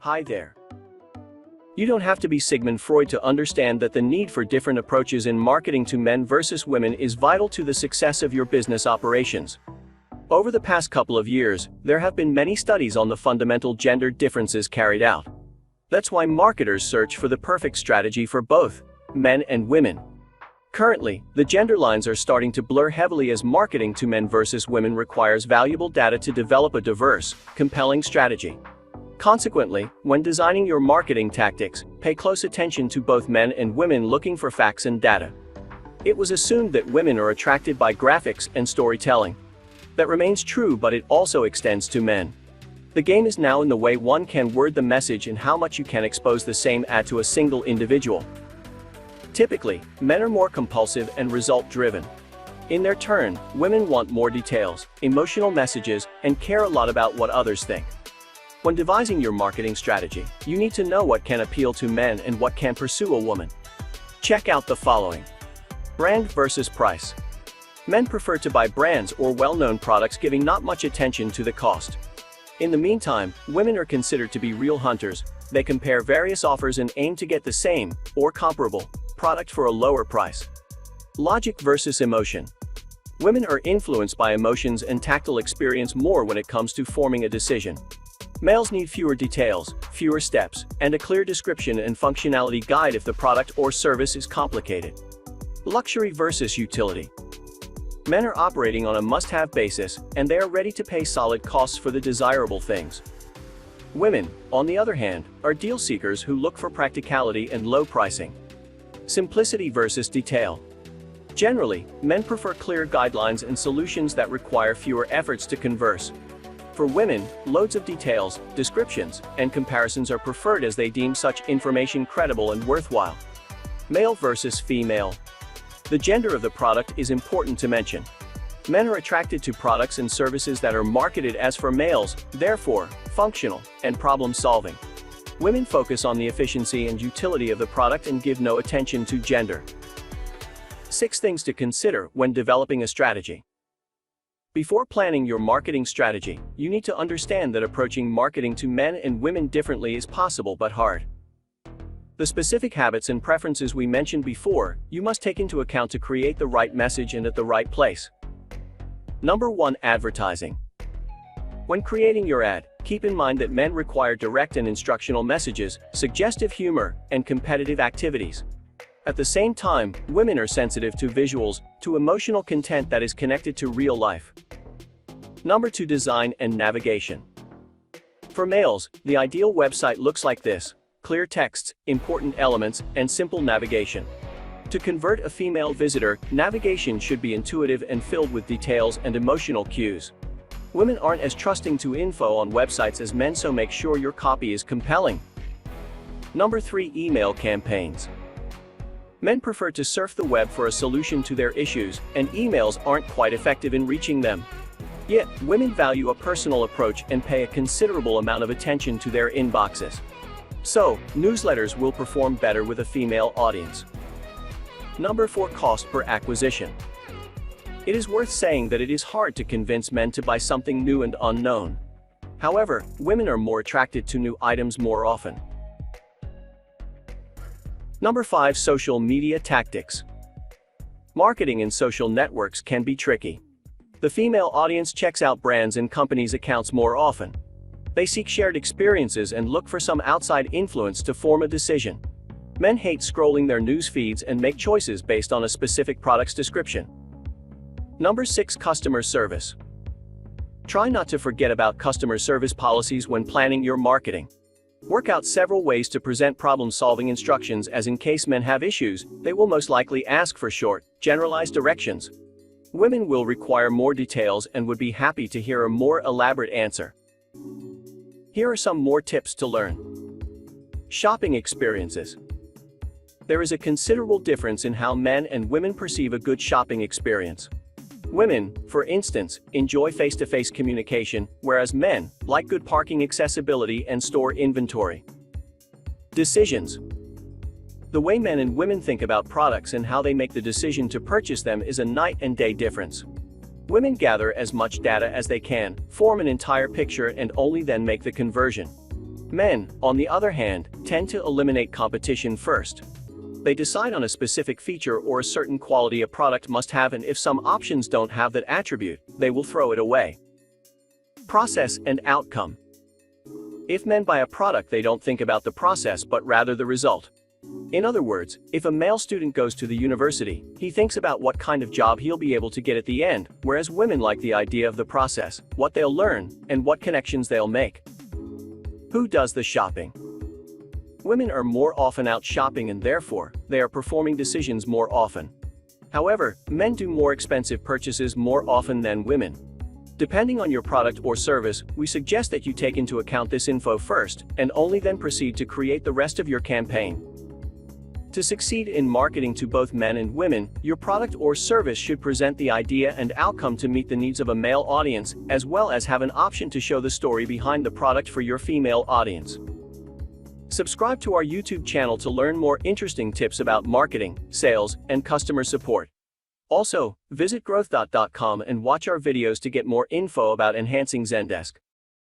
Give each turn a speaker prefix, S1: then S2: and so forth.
S1: Hi there. You don't have to be Sigmund Freud to understand that the need for different approaches in marketing to men versus women is vital to the success of your business operations. Over the past couple of years, there have been many studies on the fundamental gender differences carried out. That's why marketers search for the perfect strategy for both men and women. Currently, the gender lines are starting to blur heavily as marketing to men versus women requires valuable data to develop a diverse, compelling strategy. Consequently, when designing your marketing tactics, pay close attention to both men and women looking for facts and data. It was assumed that women are attracted by graphics and storytelling. That remains true, but it also extends to men. The game is now in the way one can word the message and how much you can expose the same ad to a single individual. Typically, men are more compulsive and result-driven. In their turn, women want more details, emotional messages, and care a lot about what others think. When devising your marketing strategy, you need to know what can appeal to men and what can pursue a woman. Check out the following. Brand versus price. Men prefer to buy brands or well-known products, giving not much attention to the cost. In the meantime, women are considered to be real hunters. They compare various offers and aim to get the same, or comparable, product for a lower price. Logic versus emotion. Women are influenced by emotions and tactile experience more when it comes to forming a decision. Males need fewer details, fewer steps, and a clear description and functionality guide if the product or service is complicated. Luxury versus utility. Men are operating on a must-have basis, and they are ready to pay solid costs for the desirable things. Women, on the other hand, are deal seekers who look for practicality and low pricing. Simplicity versus detail. Generally, men prefer clear guidelines and solutions that require fewer efforts to converse. For women, loads of details, descriptions, and comparisons are preferred as they deem such information credible and worthwhile. Male versus female. The gender of the product is important to mention. Men are attracted to products and services that are marketed as for males, therefore, functional and problem-solving. Women focus on the efficiency and utility of the product and give no attention to gender. 6 things to consider when developing a strategy. Before planning your marketing strategy, you need to understand that approaching marketing to men and women differently is possible but hard. The specific habits and preferences we mentioned before, you must take into account to create the right message and at the right place. Number 1. Advertising. When creating your ad, keep in mind that men require direct and instructional messages, suggestive humor, and competitive activities. At the same time, women are sensitive to visuals, to emotional content that is connected to real life. Number 2. Design and navigation. For males, the ideal website looks like this: clear texts, important elements, and simple navigation. To convert a female visitor, navigation should be intuitive and filled with details and emotional cues. Women aren't as trusting to info on websites as men, so make sure your copy is compelling. Number 3. Email campaigns. Men prefer to surf the web for a solution to their issues, and emails aren't quite effective in reaching them. Yet, women value a personal approach and pay a considerable amount of attention to their inboxes. So, newsletters will perform better with a female audience. Number 4. Cost per acquisition. It is worth saying that it is hard to convince men to buy something new and unknown. However, women are more attracted to new items more often. Number 5. Social media tactics. Marketing in social networks can be tricky. The female audience checks out brands and companies' accounts more often. They seek shared experiences and look for some outside influence to form a decision. Men hate scrolling their news feeds and make choices based on a specific product's description. Number 6. Customer service. Try not to forget about customer service policies when planning your marketing. Work out several ways to present problem-solving instructions, as in case men have issues, they will most likely ask for short, generalized directions. Women will require more details and would be happy to hear a more elaborate answer. Here are some more tips to learn. Shopping experiences. There is a considerable difference in how men and women perceive a good shopping experience. Women, for instance, enjoy face-to-face communication, whereas men like good parking accessibility and store inventory. Decisions. The way men and women think about products and how they make the decision to purchase them is a night and day difference. Women gather as much data as they can, form an entire picture, and only then make the conversion. Men, on the other hand, tend to eliminate competition first. They decide on a specific feature or a certain quality a product must have, and if some options don't have that attribute, they will throw it away. Process and outcome. If men buy a product, they don't think about the process but rather the result. In other words, if a male student goes to the university, he thinks about what kind of job he'll be able to get at the end, whereas women like the idea of the process, what they'll learn, and what connections they'll make. Who does the shopping? Women are more often out shopping and therefore, they are performing decisions more often. However, men do more expensive purchases more often than women. Depending on your product or service, we suggest that you take into account this info first, and only then proceed to create the rest of your campaign. To succeed in marketing to both men and women, your product or service should present the idea and outcome to meet the needs of a male audience, as well as have an option to show the story behind the product for your female audience. Subscribe to our YouTube channel to learn more interesting tips about marketing, sales, and customer support. Also, visit GrowthDot.com and watch our videos to get more info about enhancing Zendesk.